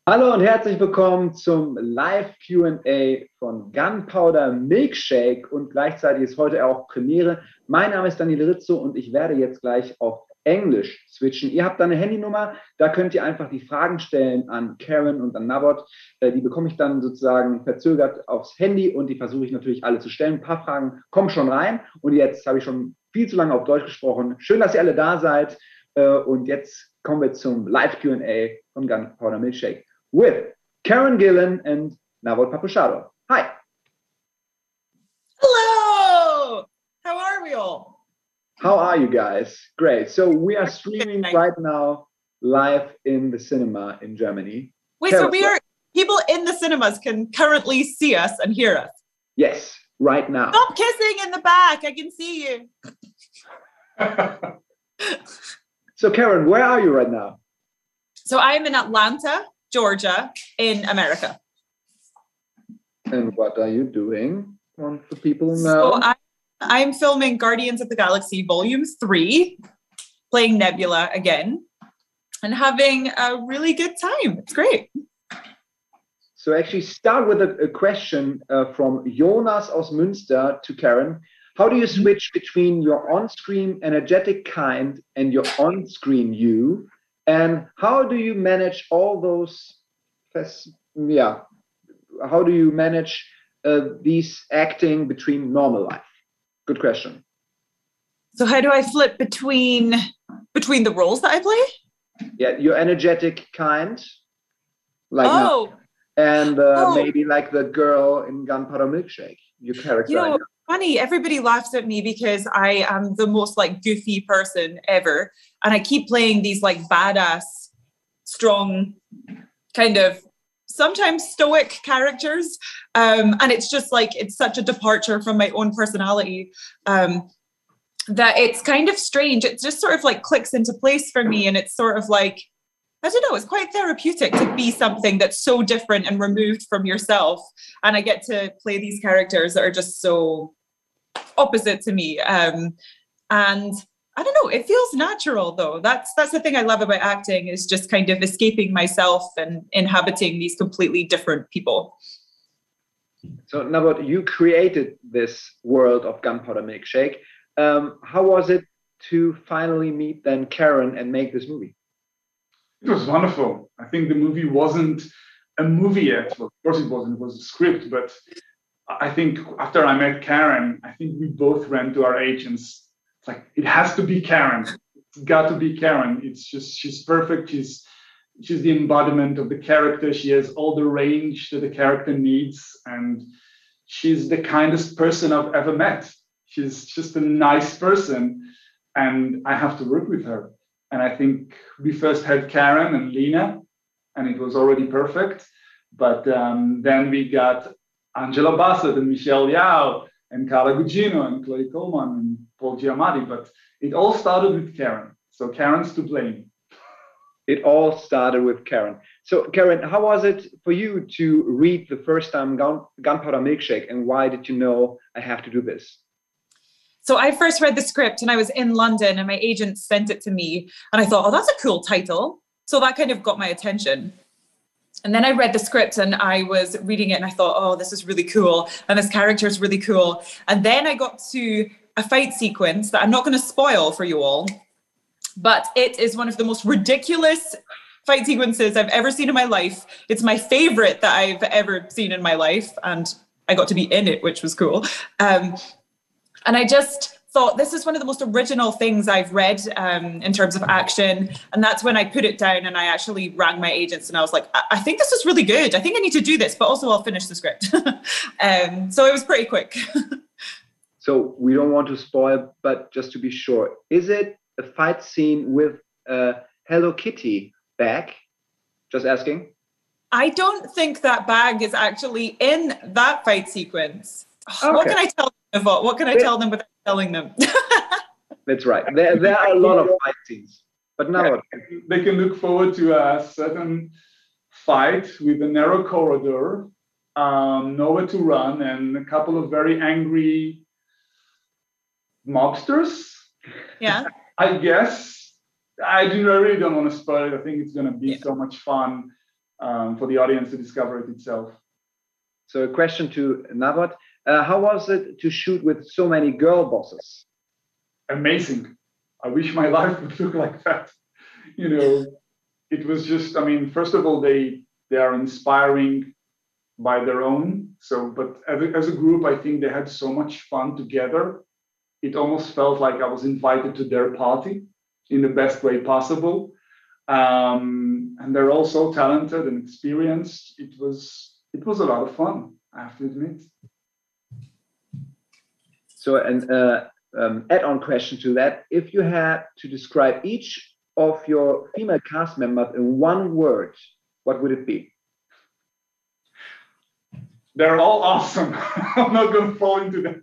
Hallo und herzlich willkommen zum Live Q&A von Gunpowder Milkshake und gleichzeitig ist heute auch Premiere. Mein Name ist Daniel Rizzo und ich werde jetzt gleich auf Englisch switchen. Ihr habt da eine Handynummer, da könnt ihr einfach die Fragen stellen an Karen und an Nabot. Die bekomme ich dann sozusagen verzögert aufs Handy und die versuche ich natürlich alle zu stellen. Ein paar Fragen kommen schon rein und jetzt habe ich schon viel zu lange auf Deutsch gesprochen. Schön, dass ihr alle da seid und jetzt kommen wir zum Live Q&A von Gunpowder Milkshake with Karen Gillan and Nabot Papuchado. Hi. Hello. How are we all? How are you guys? Great. So we are streaming right now live in the cinema in Germany. Wait, so people in the cinemas can currently see us and hear us? Yes, right now. Stop kissing in the back. I can see you. So Karen, where are you right now? So I'm in Atlanta, Georgia, in America. And what are you doing? Want the people know? So I'm filming Guardians of the Galaxy Volume 3, playing Nebula again, and having a really good time. It's great. So actually start with a question from Jonas aus Münster to Karen. How do you switch between your on-screen energetic kind and your on-screen you? And how do you manage all those, how do you manage these acting between normal life? Good question. So how do I flip between the roles that I play? Yeah, your energetic kind, like now, and maybe like the girl in Gunpowder Milkshake, your character. You know, funny, everybody laughs at me because I am the most like goofy person ever. And I keep playing these like badass, strong, kind of sometimes stoic characters. And it's just like, it's such a departure from my own personality that it's kind of strange. It just sort of like clicks into place for me. And it's sort of like, I don't know, it's quite therapeutic to be something that's so different and removed from yourself. And I get to play these characters that are just so opposite to me. And I don't know, it feels natural though. That's the thing I love about acting, is just kind of escaping myself and inhabiting these completely different people. So Nabot, you created this world of Gunpowder Milkshake. How was it to finally meet then Karen and make this movie? It was wonderful. I think the movie wasn't a movie yet. Well, of course it wasn't, it was a script, but I think after I met Karen, I think we both ran to our agents. It's like, it has to be Karen. It's got to be Karen. It's just, she's perfect. She's the embodiment of the character. She has all the range that the character needs. And she's the kindest person I've ever met. She's just a nice person. And I have to work with her. And I think we first had Karen and Lena, and it was already perfect. But then we got Angela Bassett and Michelle Yeoh and Carla Gugino and Chloe Coleman and Paul Giamatti. But it all started with Karen. So Karen's to blame. It all started with Karen. So Karen, how was it for you to read the first time Gunpowder Milkshake, and why did you know I have to do this? So I first read the script and I was in London and my agent sent it to me and I thought, oh, that's a cool title. So that kind of got my attention. And then I read the script and I was reading it and I thought, oh, this is really cool. And this character is really cool. And then I got to a fight sequence that I'm not going to spoil for you all, but it is one of the most ridiculous fight sequences I've ever seen in my life. It's my favorite that I've ever seen in my life. And I got to be in it, which was cool. And I just thought, this is one of the most original things I've read in terms of action. And that's when I put it down and I actually rang my agents and I was like, I think this is really good. I think I need to do this, but also I'll finish the script. So it was pretty quick. So we don't want to spoil, but just to be sure, is it a fight scene with a Hello Kitty bag? Just asking. I don't think that bag is actually in that fight sequence. Okay. What can I tell them? What can I tell them without telling them? That's right. There are a lot of fight scenes. But now they can look forward to a certain fight with a narrow corridor, nowhere to run, and a couple of very angry mobsters. Yeah. I guess I really don't want to spoil it. I think it's going to be so much fun for the audience to discover it itself. So a question to Navot. How was it to shoot with so many girl bosses? Amazing. I wish my life would look like that. You know, it was just, I mean, first of all, they are inspiring by their own. So, but as a group, I think they had so much fun together. It almost felt like I was invited to their party in the best way possible. And they're all so talented and experienced. It was a lot of fun, I have to admit. So an add-on question to that, if you had to describe each of your female cast members in one word, what would it be? They're all awesome. I'm not going to fall into that.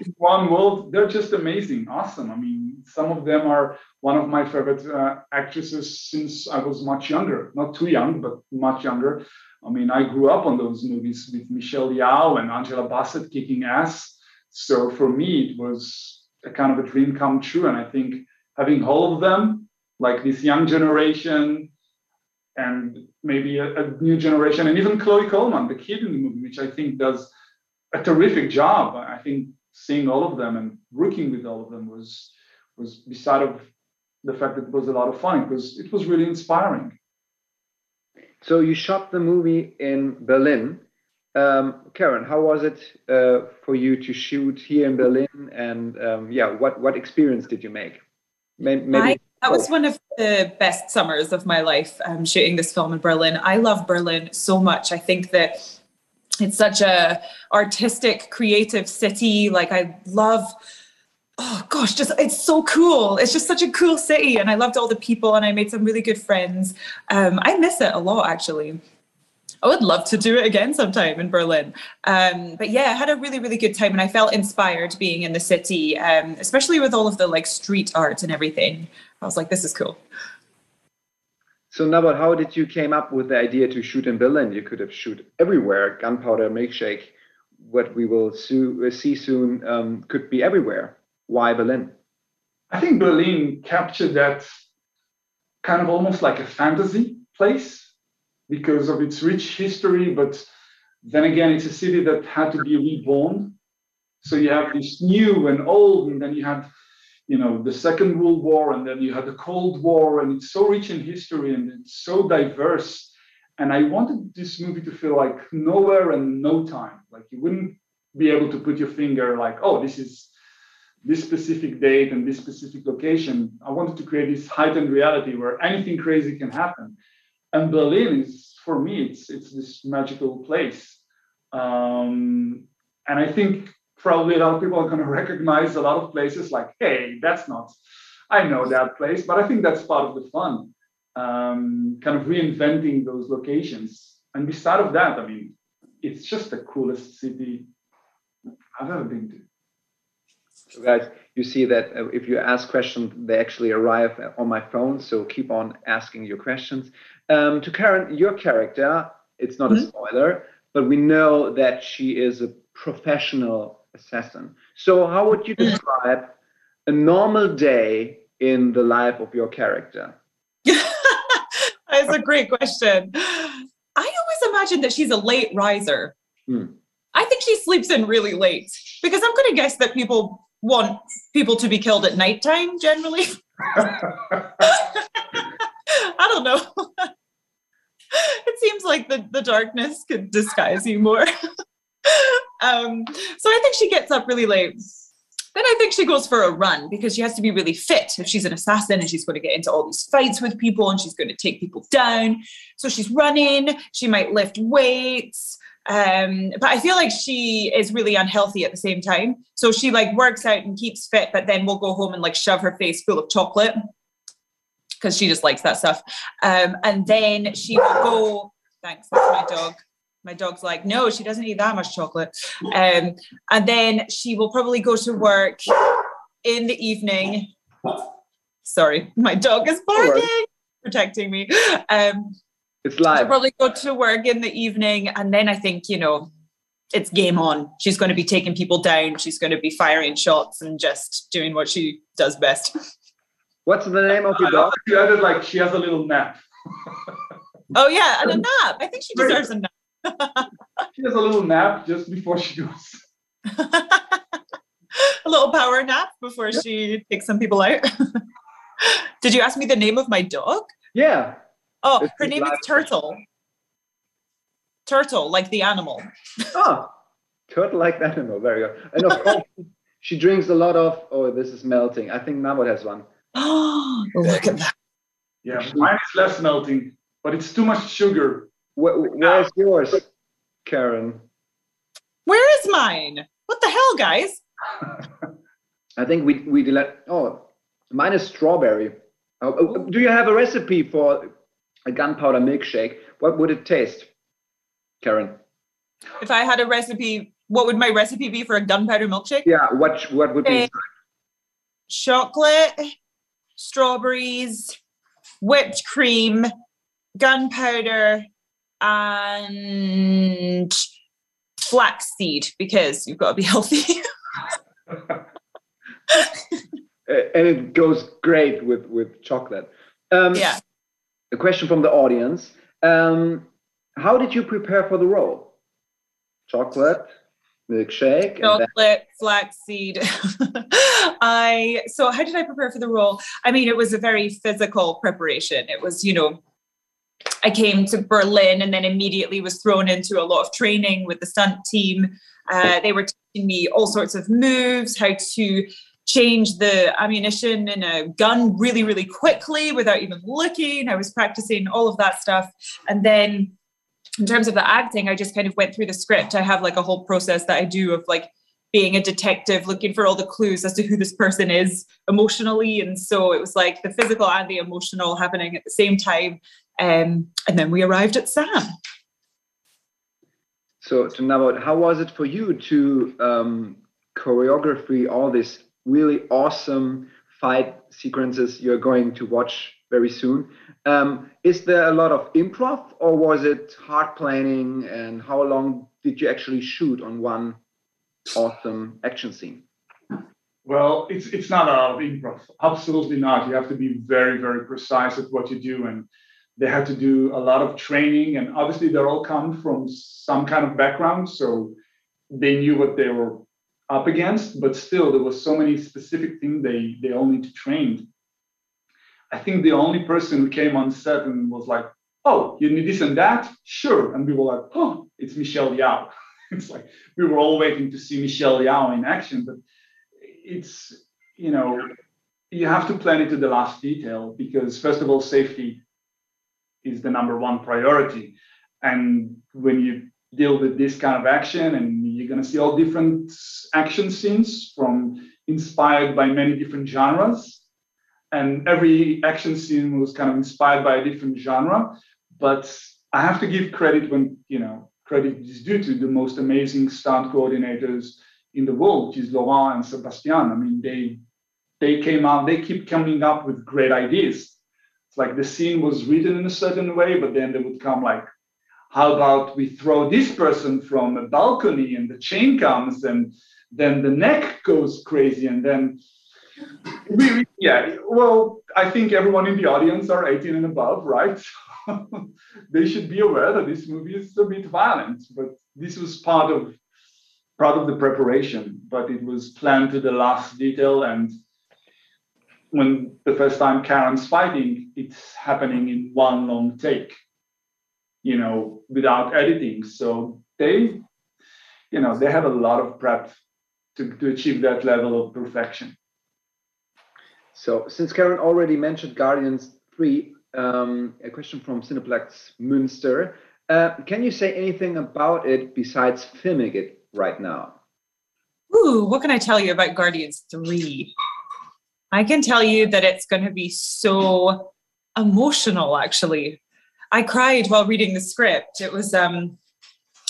In one word, they're just amazing, awesome. I mean, some of them are one of my favorite actresses since I was much younger, not too young, but much younger. I mean, I grew up on those movies with Michelle Yeoh and Angela Bassett kicking ass. So for me, it was a kind of a dream come true. And I think having all of them, like this young generation and maybe a new generation, and even Chloe Coleman, the kid in the movie, which I think does a terrific job. I think seeing all of them and working with all of them was beside of the fact that it was a lot of fun. It was really inspiring. So you shot the movie in Berlin. Karen, how was it for you to shoot here in Berlin? And what experience did you make? That was one of the best summers of my life, shooting this film in Berlin. I love Berlin so much. I think that it's such a artistic, creative city. Like I love, it's so cool. It's just such a cool city. And I loved all the people and I made some really good friends. I miss it a lot, actually. I would love to do it again sometime in Berlin. But yeah, I had a really, really good time and I felt inspired being in the city, especially with all of the like street art and everything. I was like, this is cool. So Nabot, how did you came up with the idea to shoot in Berlin? You could have shoot everywhere. Gunpowder Milkshake, what we will see soon, could be everywhere. Why Berlin? I think Berlin captured that kind of almost like a fantasy place because of its rich history, but then again, it's a city that had to be reborn. So you have this new and old, and then you had, the Second World War, and then you had the Cold War, and it's so rich in history and it's so diverse. And I wanted this movie to feel like nowhere and no time. Like you wouldn't be able to put your finger like, oh, this is this specific date and this specific location. I wanted to create this heightened reality where anything crazy can happen. And Berlin is, for me, it's this magical place. And I think probably a lot of people are going to recognize a lot of places like, hey, I know that place, but I think that's part of the fun, kind of reinventing those locations. And beside of that, I mean, it's just the coolest city I've ever been to. So guys, you see that if you ask questions, they actually arrive on my phone. So keep on asking your questions. To Karen, your character, it's not a spoiler, but we know that she is a professional assassin. So how would you describe a normal day in the life of your character? That's a great question. I always imagine that she's a late riser. I think she sleeps in really late because I'm going to guess that people want people to be killed at nighttime generally. I don't know. It seems like the darkness could disguise you more. So I think she gets up really late. Then I think she goes for a run because she has to be really fit if she's an assassin and she's going to get into all these fights with people and she's going to take people down. So she's running, she might lift weights. But I feel like she is really unhealthy at the same time. So she like works out and keeps fit, but then will go home and like shove her face full of chocolate because she just likes that stuff. And then she will go, thanks, that's my dog. My dog's like, no, she doesn't eat that much chocolate. And then she will probably go to work in the evening. Sorry, my dog is barking, protecting me. It's live. She'll probably go to work in the evening. And then I think, it's game on. She's going to be taking people down. She's going to be firing shots and just doing what she does best. What's the name of your I love dog? that you added like she has a little nap. Oh yeah, and a nap. I think she deserves a nap. She has a little nap just before she goes. A little power nap before she takes some people out. Did you ask me the name of my dog? Yeah. Oh, her name is Turtle. Turtle, like the animal. Oh, turtle like that animal. Very good. And of course, she drinks a lot of. Oh, this is melting. I think Navot has one. Oh, look at that. Yeah, mine is less melting, but it's too much sugar. Where's yours, Karen? Where is mine? What the hell, guys? I think we delete. Oh, mine is strawberry. Do you have a recipe for a gunpowder milkshake? What would it taste, Karen? If I had a recipe, what would my recipe be for a gunpowder milkshake? Yeah, what would be inside? Chocolate, strawberries, whipped cream, gunpowder, and flaxseed, because you've got to be healthy. And it goes great with chocolate. Yeah. A question from the audience. How did you prepare for the role? Chocolate, milkshake. Chocolate, flaxseed. So how did I prepare for the role? I mean, it was a very physical preparation. It was, I came to Berlin and then immediately was thrown into a lot of training with the stunt team. They were teaching me all sorts of moves, how to change the ammunition in a gun really, really quickly without even looking. I was practicing all of that stuff. And then in terms of the acting, I just kind of went through the script. I have like a whole process that I do of like being a detective, looking for all the clues as to who this person is emotionally. And so it was like the physical and the emotional happening at the same time. And then we arrived at Sam. So, Navot, how was it for you to choreography all these really awesome fight sequences you're going to watch very soon? Is there a lot of improv, or was it hard planning? And how long did you actually shoot on one awesome action scene? Well, it's not a lot of improv. Absolutely not. You have to be very, very precise at what you do. And they had to do a lot of training. And obviously, they all come from some kind of background. So they knew what they were up against. But still, there was so many specific things they all need to train. I think the only person who came on set and was like, oh, you need this and that? Sure. And we were like, oh, it's Michelle Yeoh. It's like we were all waiting to see Michelle Yeoh in action. But it's, you have to plan it to the last detail because, first of all, safety is the number one priority. And when you deal with this kind of action, and you're going to see all different action scenes from inspired by many different genres. And every action scene was kind of inspired by a different genre. But I have to give credit when, credit is due to the most amazing stunt coordinators in the world, which is Laurent and Sebastian. I mean, they came out, they keep coming up with great ideas. It's like the scene was written in a certain way, but then they would come like, how about we throw this person from a balcony and the chain comes and then the neck goes crazy and then well, I think everyone in the audience are 18 and above, right? They should be aware that this movie is a bit violent, but this was part of the preparation, but it was planned to the last detail. And when the first time Karen's fighting, it's happening in one long take, without editing. So they had a lot of prep to achieve that level of perfection. So since Karen already mentioned Guardians 3, a question from Cineplex Münster. Can you say anything about it besides filming it right now? Ooh, what can I tell you about Guardians 3? I can tell you that it's going to be so emotional, actually. I cried while reading the script. It was, I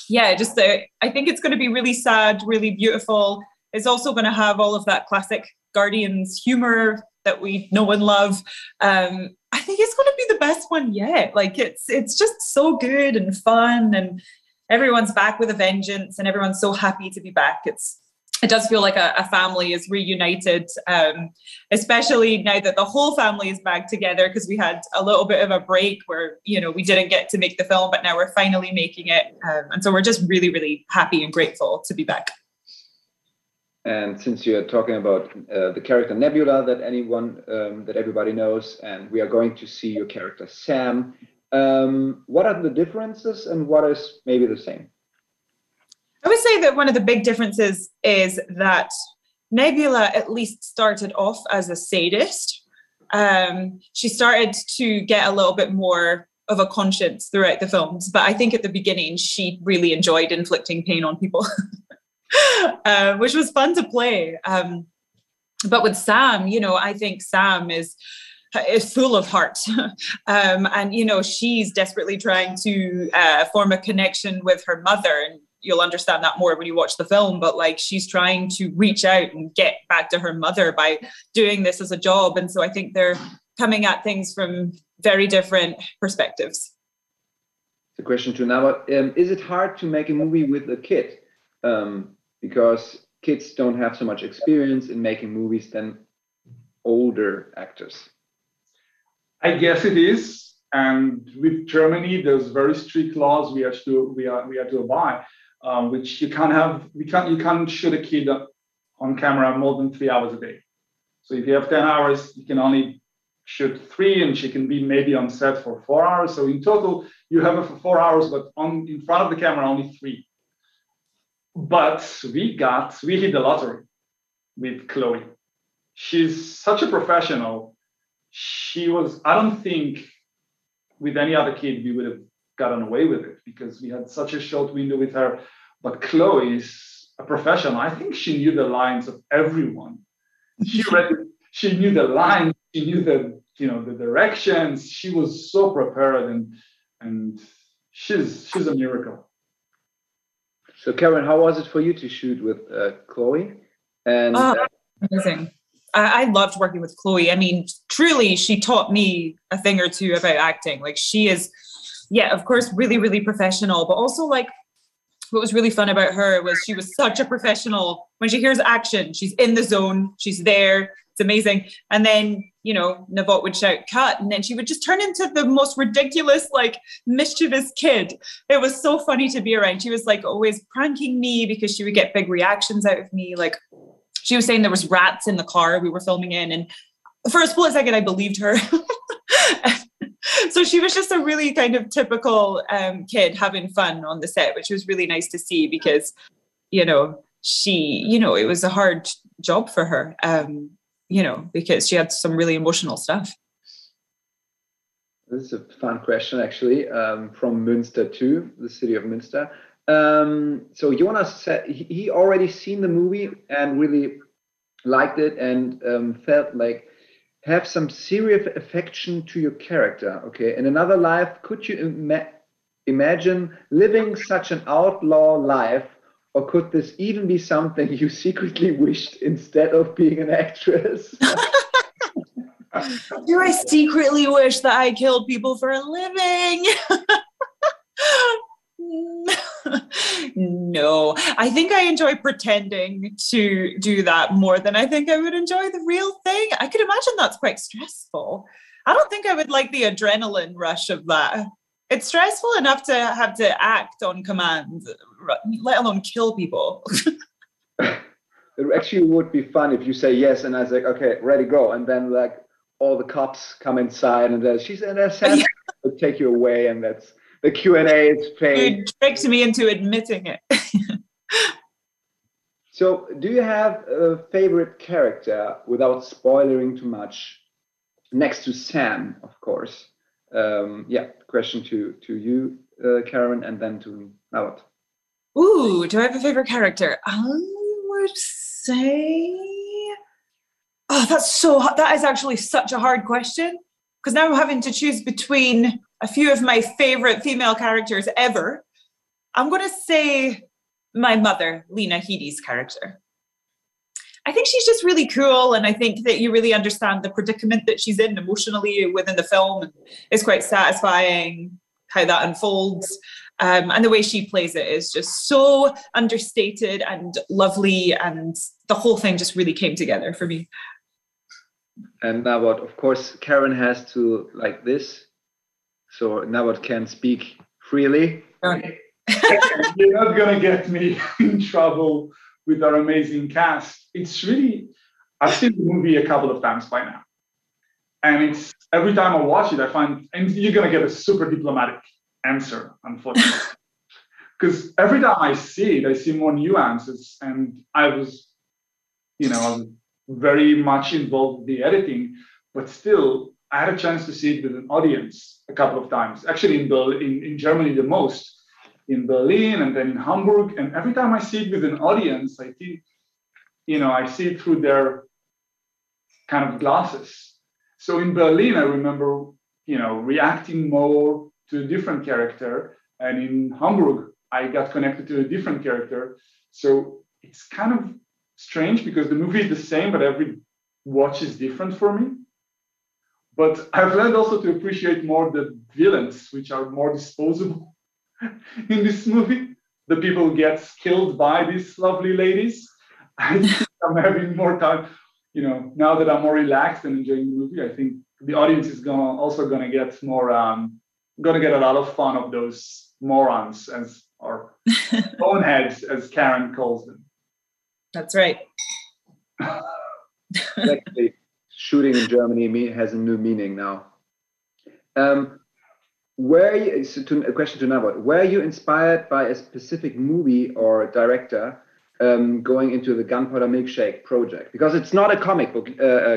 think it's going to be really sad, really beautiful. It's also going to have all of that classic Guardians humor that we know and love. I think it's going to be the best one yet. Like it's just so good and fun, and everyone's back with a vengeance, and everyone's so happy to be back. it does feel like a family is reunited, especially now that the whole family is back together, because we had a little bit of a break where, you know, we didn't get to make the film, but now we're finally making it. And so we're just really, really happy and grateful to be back. And since you're talking about the character Nebula that that everybody knows, and we are going to see your character Sam, what are the differences and what is maybe the same? I would say that one of the big differences is that Nebula at least started off as a sadist. She started to get a little bit more of a conscience throughout the films, but I think at the beginning she really enjoyed inflicting pain on people, which was fun to play. But with Sam, you know, I think Sam is full of heart. And, you know, she's desperately trying to form a connection with her mother, and you'll understand that more when you watch the film, but like she's trying to reach out and get back to her mother by doing this as a job. And so I think they're coming at things from very different perspectives. The question to now, is it hard to make a movie with a kid? Because kids don't have so much experience in making movies than older actors. I guess it is. And with Germany, there's very strict laws we have to abide. Which you can't shoot a kid on camera more than 3 hours a day. So if you have 10 hours, you can only shoot 3, and she can be maybe on set for 4 hours. So in total, you have her for 4 hours, but in front of the camera, only 3. But we hit the lottery with Chloe. She's such a professional. I don't think with any other kid we would have gotten away with it, because we had such a short window with her. But Chloe is a professional. I think she knew the lines of everyone. She knew the lines, she knew the directions. She was so prepared, and she's a miracle. So Karen, how was it for you to shoot with Chloe? And amazing. I loved working with Chloe. I mean, truly, she taught me a thing or two about acting. Like, she is, yeah, of course, really, really professional, but also like what was really fun about her was she was such a professional. When she hears action, she's in the zone, she's there. It's amazing. And then, you know, Navot would shout cut, and then she would just turn into the most ridiculous, like mischievous kid. It was so funny to be around. She was like always pranking me because she would get big reactions out of me. Like, she was saying there was rats in the car we were filming in, and for a split second I believed her. So she was just a really kind of typical kid having fun on the set, which was really nice to see, because, you know, it was a hard job for her, you know, because she had some really emotional stuff. This is a fun question, actually, from Münster too, the city of Münster. So Jonas said he already seen the movie and really liked it, and felt like have some serious affection to your character. Okay, in another life, could you imagine living such an outlaw life, or could this even be something you secretly wished instead of being an actress? Do I secretly wish that I killed people for a living? No, I think I enjoy pretending to do that more than I think I would enjoy the real thing. I could imagine that's quite stressful. I don't think I would like the adrenaline rush of that. It's stressful enough to have to act on command, let alone kill people. It actually would be fun if you say yes, and I was like, okay, ready, go. And then like all the cops come inside, and she's an assassin, will take you away, and that's the Q&A is paid. You tricked me into admitting it. So do you have a favorite character, without spoiling too much, next to Sam, of course? Yeah, question to you, Karen, and then to Navot. Ooh, do I have a favorite character? I would say... Oh, that is actually such a hard question, because now I'm having to choose between a few of my favorite female characters ever. I'm going to say my mother, Lena Headey's character. I think she's just really cool, and I think that you really understand the predicament that she's in emotionally within the film. It's quite satisfying how that unfolds. And the way she plays it is just so understated and lovely, and the whole thing just really came together for me. And now what? Of course, Karen has to like this, so now what can speak freely. You're not gonna get me in trouble with our amazing cast. It's really, I've seen the movie a couple of times by now, and it's every time I watch it, I find, and you're gonna get a super diplomatic answer, unfortunately, because every time I see it, I see more nuances, and I was very much involved with the editing, but still, I had a chance to see it with an audience a couple of times. Actually, in Germany, the most. In Berlin and then in Hamburg, and every time I see it with an audience, I think, I see it through their kind of glasses. So in Berlin, I remember, reacting more to a different character, and in Hamburg, I got connected to a different character. So it's kind of strange because the movie is the same, but every watch is different for me. But I've learned also to appreciate more the villains, which are more disposable. In this movie, the people who get killed by these lovely ladies. I think I'm having more time, now that I'm more relaxed and enjoying the movie. I think the audience is gonna get more, gonna get a lot of fun of those morons or boneheads, as Karen calls them. That's right. Exactly. Shooting in Germany has a new meaning now. A question to Nawat. Were you inspired by a specific movie or director going into the Gunpowder Milkshake project? Because it's not a comic book.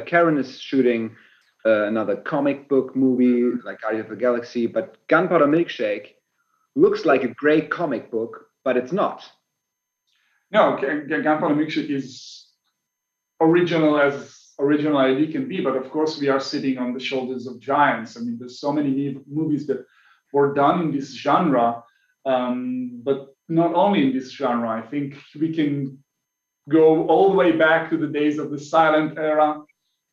Karen is shooting another comic book movie like Guardians of the Galaxy, but Gunpowder Milkshake looks like a great comic book, but it's not. No, Gunpowder Milkshake is original as original idea can be, but of course we are sitting on the shoulders of giants. I mean, there's so many movies that were done in this genre, but not only in this genre. I think we can go all the way back to the days of the silent era,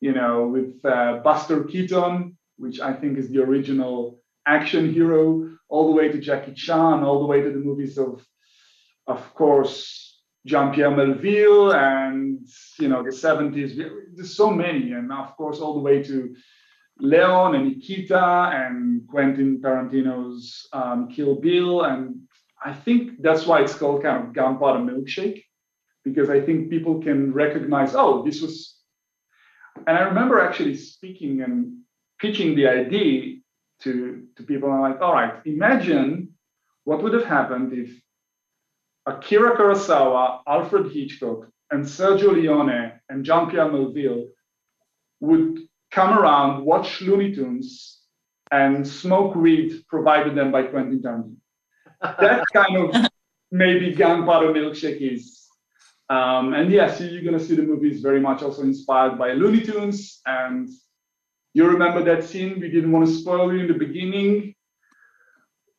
with Buster Keaton, which I think is the original action hero, all the way to Jackie Chan, all the way to the movies of course, Jean-Pierre Melville and, the 70s. There's so many. And of course, all the way to Leon and Nikita and Quentin Tarantino's Kill Bill. And I think that's why it's called kind of Gunpowder Milkshake, because I think people can recognize, this was... And I remember actually speaking and pitching the idea to people. I'm like, all right, imagine what would have happened if Akira Kurosawa, Alfred Hitchcock, and Sergio Leone and Jean-Pierre Melville would come around, watch Looney Tunes, and smoke weed provided them by Quentin Tarantino. That kind of maybe Gunpowder Milkshake is. And yes, you're going to see the movie is very much also inspired by Looney Tunes. And you remember that scene? We didn't want to spoil you in the beginning.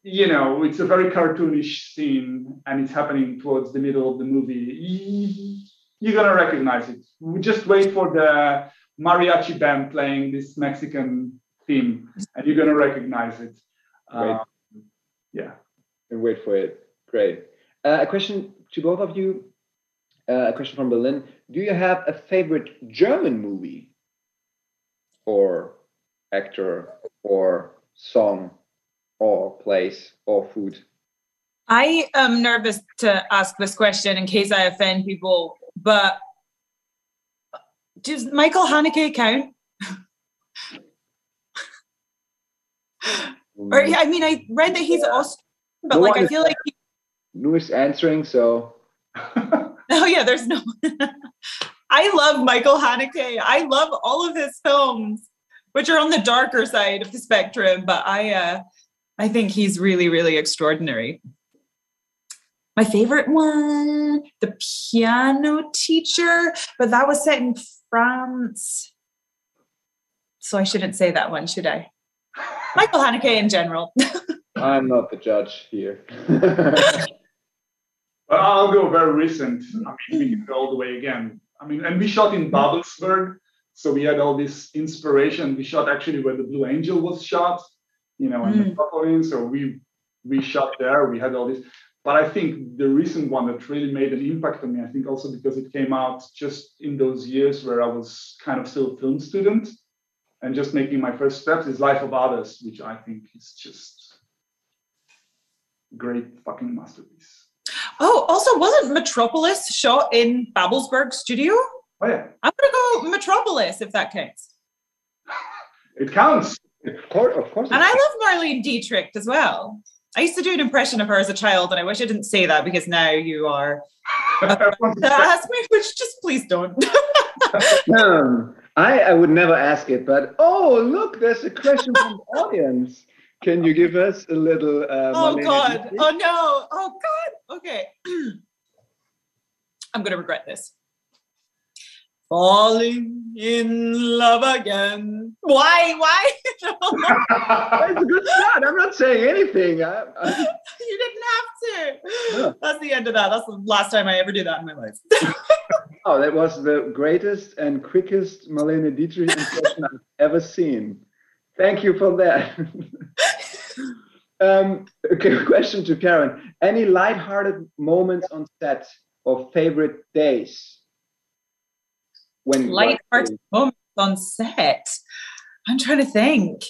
It's a very cartoonish scene, and it's happening towards the middle of the movie. You're going to recognize it. Just wait for the mariachi band playing this Mexican theme, and you're going to recognize it. Yeah. And wait for it. Great. A question to both of you. A question from Berlin. Do you have a favorite German movie or actor or song or place or food? I am nervous to ask this question in case I offend people, but does Michael Haneke count? I read that he's Austrian, but I feel like Louis answering, so. Oh yeah, there's no. I love Michael Haneke. I love all of his films, which are on the darker side of the spectrum, but I think he's really, really extraordinary. My favorite one, The Piano Teacher, but that was set in France. So I shouldn't say that one, should I? Michael Haneke in general. I'm not the judge here. I'll go very recent. We can go all the way again. And we shot in Babelsberg, so we had all this inspiration. We shot actually where the Blue Angel was shot, and the Topolin. So we we shot there, we had all this. But I think the recent one that really made an impact on me, I think also because it came out just in those years where I was kind of still a film student and just making my first steps, is Life of Others, which I think is just a great fucking masterpiece. Oh, also, wasn't Metropolis shot in Babelsberg Studio? Oh, yeah. I'm going to go Metropolis, if that counts. It counts. Of course. And I love Marlene Dietrich as well. I used to do an impression of her as a child, and I wish I didn't say that because now you are ask me, which just please don't. I would never ask it, but look, there's a question from the audience. Can you give us a little? Oh God! Dietrich? Oh no! Oh God! Okay, I'm gonna regret this. Falling in love again. Why? It's a good start. I'm not saying anything. You didn't have to. No. That's the end of that. That's the last time I ever do that in my life. Oh, that was the greatest and quickest Marlene Dietrich impression I've ever seen. Thank you for that. Okay, question to Karen. Any lighthearted moments on set or favorite days? When lighthearted moments on set. I'm trying to think.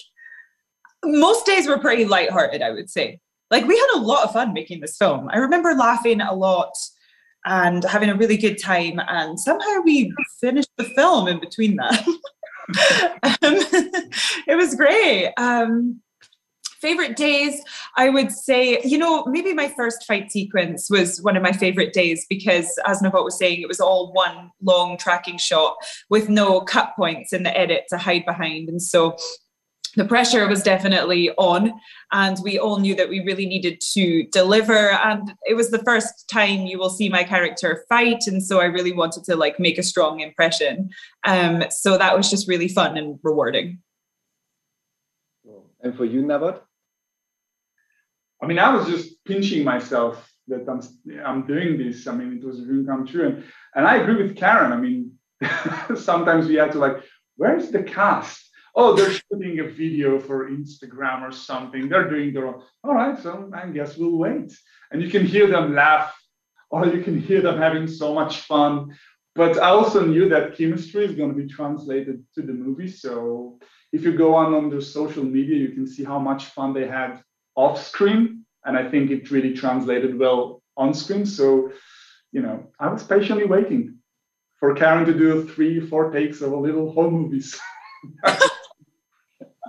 Most days were pretty lighthearted, I would say. Like, we had a lot of fun making this film. I remember laughing a lot and having a really good time, and somehow we finished the film in between that. It was great. Favorite days, I would say, maybe my first fight sequence was one of my favorite days because, as Navot was saying, it was all one long tracking shot with no cut points in the edit to hide behind. And so the pressure was definitely on, and we all knew that we really needed to deliver. And it was the first time you will see my character fight. And so I really wanted to make a strong impression. So that was just really fun and rewarding. And for you, Navot? I mean, I was just pinching myself that I'm doing this. I mean, it was a dream come true. And I agree with Karen. I mean, sometimes we had to where's the cast? Oh, they're shooting a video for Instagram or something. They're doing their own. All right, so I guess we'll wait. And you can hear them laugh, or you can hear them having so much fun. But I also knew that chemistry is going to be translated to the movie. So if you go on their social media, you can see how much fun they had off screen, and I think it really translated well on screen. So, I was patiently waiting for Karen to do 3-4 takes of a little home movies.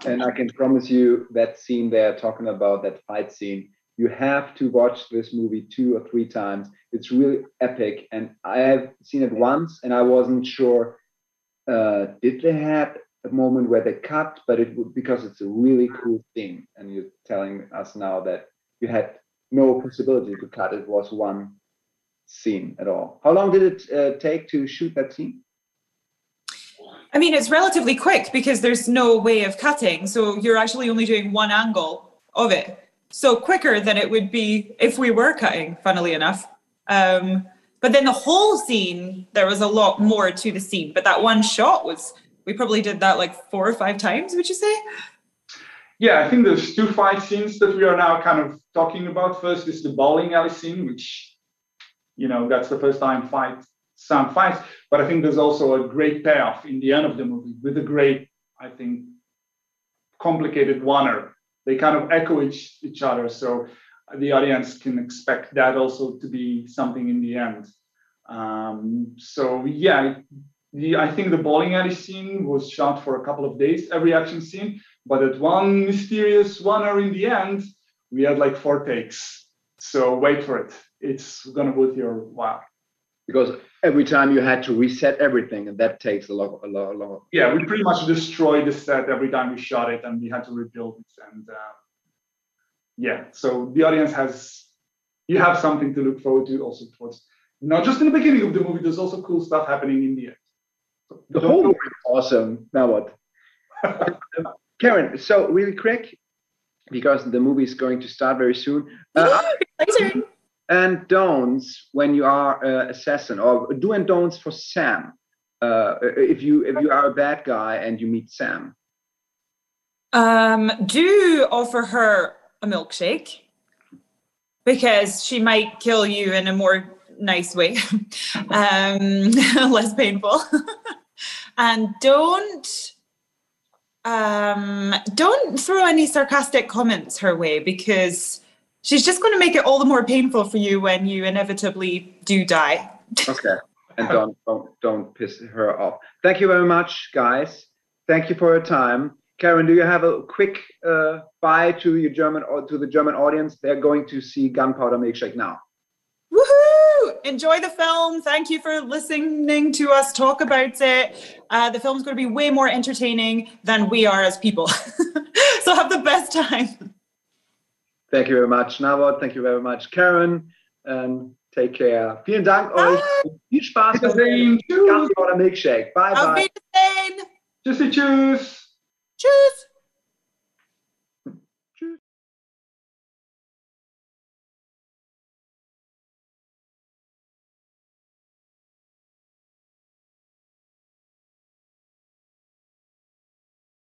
And I can promise you that scene they're talking about, that fight scene, you have to watch this movie 2 or 3 times. It's really epic, and I have seen it once, and I wasn't sure did they have a moment where they cut, but it would, because it's a really cool thing, and you're telling us now that you had no possibility to cut. It was one scene at all. How long did it take to shoot that scene? I mean, it's relatively quick because there's no way of cutting, so you're actually only doing one angle of it. So quicker than it would be if we were cutting, funnily enough. But then the whole scene, there was a lot more to the scene, but that one shot we probably did that 4 or 5 times, would you say? Yeah, I think there's 2 fight scenes that we are now kind of talking about. First is the bowling alley scene, which, that's the first time Sam fights. But I think there's also a great payoff in the end of the movie with a great, I think, complicated one-er. They kind of echo each other. So the audience can expect that also to be something in the end. I think the bowling alley scene was shot for a couple of days, every action scene, but at one mysterious one-er in the end, we had 4 takes. So wait for it. It's going to be your wow. Because every time you had to reset everything, and that takes a lot. Yeah, we pretty much destroyed the set every time we shot it, and we had to rebuild it. And so the audience you have something to look forward to also towards, not just in the beginning of the movie, there's also cool stuff happening in the end. The whole movie is awesome. Now what? Karen, so really quick, because the movie is going to start very soon. And don'ts when you are an assassin, or do and don'ts for Sam. If you are a bad guy and you meet Sam. Do offer her a milkshake. because she might kill you in a more nice way, less painful. And don't throw any sarcastic comments her way, because she's just going to make it all the more painful for you when you inevitably do die. Okay, and don't piss her off. Thank you very much, guys. Thank you for your time. Karen, do you have a quick bye to your the German audience? They're going to see Gunpowder Milkshake now. Woohoo! Enjoy the film. Thank you for listening to us talk about it. The film's going to be way more entertaining than we are as people. So have the best time. Thank you very much, Nawat. Thank you very much, Karen. Take care. Vielen Dank euch. Viel Spaß mit dem Gunpowder Milkshake. Bye, bye. Auf Wiedersehen. Tschüssi, tschüss. Tschüss.